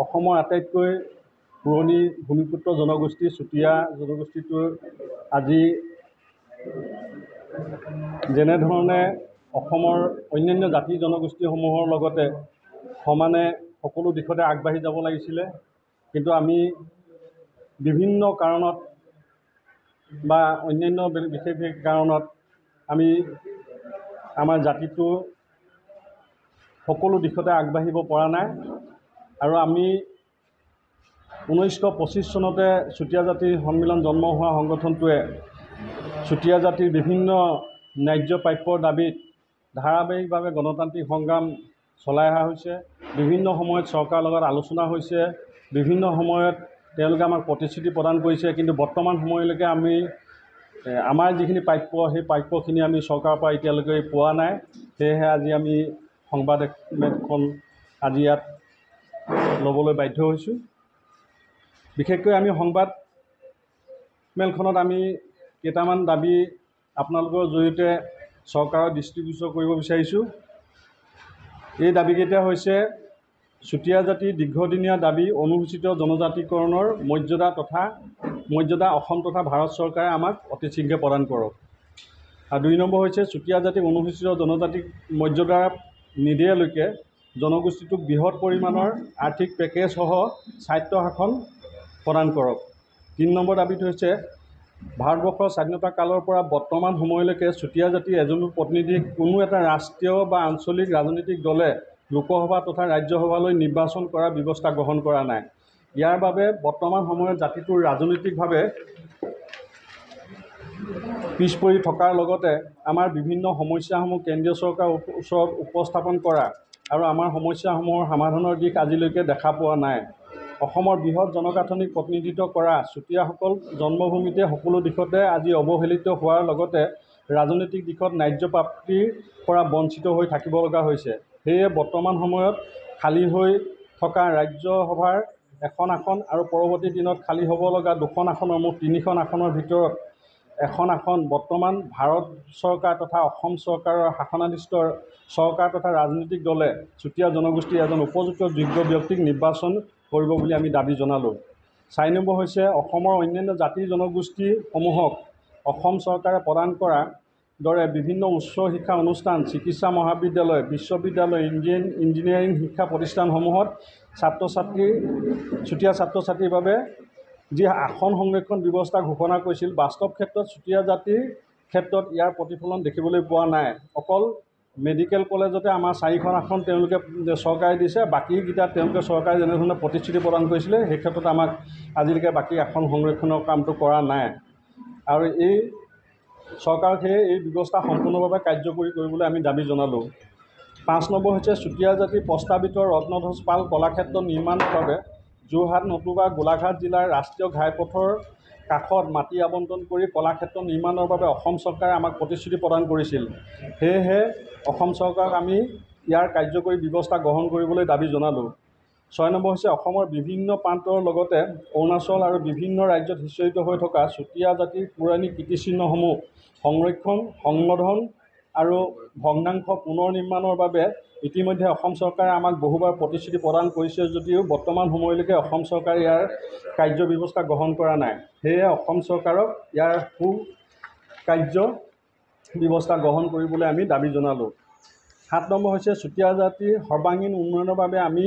অসমৰ আটাইতকৈ পুৰণি ভূমিপুত্ৰ জনগোষ্ঠী চুতীয়া জনগোষ্ঠীটোৰ আজি যেনেধৰণে অসমৰ অন্যান্য জাতি জনগোষ্ঠীসমূহৰ লগতে সমানে সকলো দিশতে আগবাঢ়ি যাব লাগিছিলে, কিন্তু আমি বিভিন্ন কাৰণত বা অন্যান্য বিশেষ কাৰণত আমি আমাৰ জাতিটো সকলো দিশতে আগবাঢ়িব পৰা নাই। আৰু আমি 1925 চনতে চুতীয়া জাতিৰ সন্মিলন জন্ম হোৱা সংগঠনটোৱে চুতীয়া জাতিৰ বিভিন্ন ন্যায্য প্ৰাপ্যৰ দাবীত ধাৰাবাহিকভাৱে গণতান্ত্ৰিক সংগ্ৰাম চলাই অহা হৈছে। বিভিন্ন সময়ত চৰকাৰৰ লগত আলোচনা হৈছে, বিভিন্ন সময়ত তেওঁলোকে আমাক প্ৰতিশ্ৰুতি প্ৰদান কৰিছে, কিন্তু বৰ্তমান সময়লৈকে আমি আমাৰ যিখিনি প্ৰাপ্য সেই প্ৰাপ্যখিনি আমি চৰকাৰৰ পৰা এতিয়ালৈকে পোৱা নাই। সেয়েহে আজি আমি সংবাদমেলখন আজি ইয়াত ল'বলৈ বাধ্য হৈছোঁ। বিশেষকৈ আমি সংবাদমেলখনত আমি কেইটামান দাবী আপোনালোকৰ জৰিয়তে চৰকাৰৰ দৃষ্টিগোচৰ কৰিব বিচাৰিছোঁ। এই দাবীকেইটা হৈছে চুতীয়া জাতিৰ দীৰ্ঘদিনীয়া দাবী অনুসূচিত জনজাতিকৰণৰ মৰ্যাদা অসম তথা ভাৰত চৰকাৰে আমাক অতি শীঘ্ৰে প্ৰদান কৰক। আৰু 2 নম্বৰ হৈছে চুতীয়া জাতিক অনুসূচিত জনজাতিক মৰ্যাদা নিদিয়ালৈকে জনগোষ্ঠীটোক বৃহৎ পৰিমাণৰ আৰ্থিক পেকেজসহ স্বায়ত্ব শাসন প্ৰদান কৰক। 3 নম্বৰ দাবীটো হৈছে ভাৰতবৰ্ষৰ স্বাধীনতা কালৰ পৰা বৰ্তমান সময়লৈকে চুতীয়া জাতিৰ এজনো প্ৰতিনিধিক কোনো এটা ৰাষ্ট্ৰীয় বা আঞ্চলিক ৰাজনৈতিক দলে লোকসভা তথা ৰাজ্যসভালৈ নিৰ্বাচন কৰাৰ ব্যৱস্থা গ্ৰহণ কৰা নাই। ইয়াৰ বাবে বৰ্তমান সময়ত জাতিটোৰ ৰাজনৈতিকভাৱে পিছ পৰি থকাৰ লগতে আমাৰ বিভিন্ন সমস্যাসমূহ কেন্দ্ৰীয় চৰকাৰৰ ওচৰত উপস্থাপন কৰা আৰু আমাৰ সমস্যাসমূহৰ সমাধানৰ দিশ আজিলৈকে দেখা পোৱা নাই। অসমৰ বৃহৎ জনগাঁথনিক প্ৰতিনিধিত্ব কৰা চুতীয়াসকল জন্মভূমিতে সকলো দিশতে আজি অৱহেলিত হোৱাৰ লগতে ৰাজনৈতিক দিশত ন্যায্য প্ৰাপ্তিৰ পৰা বঞ্চিত হৈ থাকিব লগা হৈছে। সেয়ে বৰ্তমান সময়ত খালী হৈ থকা ৰাজ্যসভাৰ 1খন আসন আৰু পৰৱৰ্তী দিনত খালী হ'ব লগা 2খন আসনৰ মুঠ 3খন আসনৰ ভিতৰত 1খন আসন বৰ্তমান ভাৰত চৰকাৰ তথা অসম চৰকাৰৰ শাসনাধিষ্ঠ চৰকাৰ তথা ৰাজনৈতিক দলে চুতীয়া জনগোষ্ঠীৰ এজন উপযুক্ত যোগ্য ব্যক্তিক নিৰ্বাচন কৰিব বুলি আমি দাবী জনালোঁ। 4 নম্বৰ হৈছে অসমৰ অন্যান্য জাতি জনগোষ্ঠীসমূহক অসম চৰকাৰে প্ৰদান কৰা দৰে বিভিন্ন উচ্চ শিক্ষা অনুষ্ঠান, চিকিৎসা মহাবিদ্যালয়, বিশ্ববিদ্যালয়, ইঞ্জিনিয়াৰিং শিক্ষা প্ৰতিষ্ঠানসমূহত চুতীয়া ছাত্ৰ ছাত্ৰীৰ বাবে যি আসন সংৰক্ষণ ব্যৱস্থা ঘোষণা কৰিছিল, বাস্তৱ ক্ষেত্ৰত চুতীয়া জাতিৰ ক্ষেত্ৰত ইয়াৰ প্ৰতিফলন দেখিবলৈ পোৱা নাই। অকল মেডিকেল কলেজতে আমাৰ 4খন আসন তেওঁলোকে চৰকাৰে দিছে, বাকীকেইটাত তেওঁলোকে চৰকাৰে যেনেধৰণে প্ৰতিশ্ৰুতি প্ৰদান কৰিছিলে সেই ক্ষেত্ৰত আমাক আজিলৈকে বাকী আসন সংৰক্ষণৰ কামটো কৰা নাই। আৰু এই চৰকাৰক এই ব্যৱস্থা সম্পূৰ্ণভাৱে কাৰ্যকৰী কৰিবলৈ আমি দাবী জনালোঁ। 5 নম্বৰ হৈছে চুতীয়া জাতিৰ প্ৰস্তাৱিত ৰত্নধ্বজ পাল কলাক্ষেত্ৰ নিৰ্মাণৰ বাবে যোৰহাট নতুবা গোলাঘাট জিলাৰ ৰাষ্ট্ৰীয় ঘাইপথৰ কাষত মাটি আবণ্টন কৰি কলাক্ষেত্ৰ নিৰ্মাণৰ বাবে অসম চৰকাৰে আমাক প্ৰতিশ্ৰুতি প্ৰদান কৰিছিল। সেয়েহে অসম চৰকাৰক আমি ইয়াৰ কাৰ্যকৰী ব্যৱস্থা গ্ৰহণ কৰিবলৈ দাবী জনালোঁ। 6 নম্বৰ হৈছে অসমৰ বিভিন্ন প্ৰান্তৰ লগতে অৰুণাচল আৰু বিভিন্ন ৰাজ্যত সিঁচৰিত হৈ থকা চুতীয়া জাতিৰ পৌৰাণিক কীৰ্তিচিহ্নসমূহ সংৰক্ষণ, সংৱৰ্ধন আৰু ভগ্নাংশ পুনৰ নিৰ্মাণৰ বাবে ইতিমধ্যে অসম চৰকাৰে আমাক বহুবাৰ প্ৰতিশ্ৰুতি প্ৰদান কৰিছে যদিও বৰ্তমান সময়লৈকে অসম চৰকাৰে ইয়াৰ কাৰ্য ব্যৱস্থা গ্ৰহণ কৰা নাই। সেয়ে অসম চৰকাৰক ইয়াৰ কাৰ্য ব্যৱস্থা গ্ৰহণ কৰিবলৈ আমি দাবী জনালোঁ। 7 নম্বৰ হৈছে চুতীয়া জাতিৰ সৰ্বাংগীন উন্নয়নৰ বাবে আমি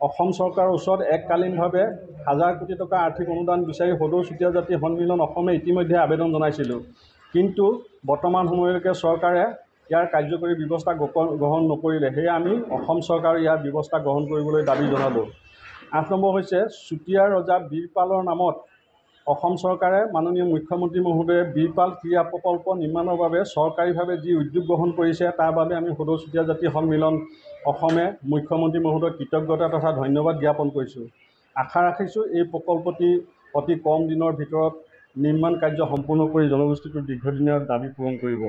অসম চৰকাৰৰ ওচৰত এককালীনভাৱে 1000 কোটি টকা আৰ্থিক অনুদান বিচাৰি সদৌ চুতীয়া জাতি সন্মিলন অসমে ইতিমধ্যে আবেদন জনাইছিলোঁ, কিন্তু বৰ্তমান সময়লৈকে চৰকাৰে ইয়াৰ কাৰ্যকৰী ব্যৱস্থা গ্ৰহণ নকৰিলে। সেয়ে আমি অসম চৰকাৰৰ ইয়াৰ ব্যৱস্থা গ্ৰহণ কৰিবলৈ দাবী জনালোঁ। 8 নম্বৰ হৈছে চুতীয়া ৰজা বীৰপালৰ নামত অসম চৰকাৰে মাননীয় মুখ্যমন্ত্ৰী মহোদয়ে বীৰপাল ক্ৰীড়া প্ৰকল্প নিৰ্মাণৰ বাবে চৰকাৰীভাৱে যি উদ্যোগ গ্ৰহণ কৰিছে তাৰ বাবে আমি সদৌ চুতীয়া জাতি সন্মিলন অসমে মুখ্যমন্ত্ৰী মহোদয়ক কৃতজ্ঞতা তথা ধন্যবাদ জ্ঞাপন কৰিছোঁ। আশা ৰাখিছোঁ এই প্ৰকল্পটি অতি কম দিনৰ ভিতৰত নিৰ্মাণ কাৰ্য সম্পূৰ্ণ কৰি জনগোষ্ঠীটোৰ দীৰ্ঘদিনীয়া দাবী পূৰণ কৰিব।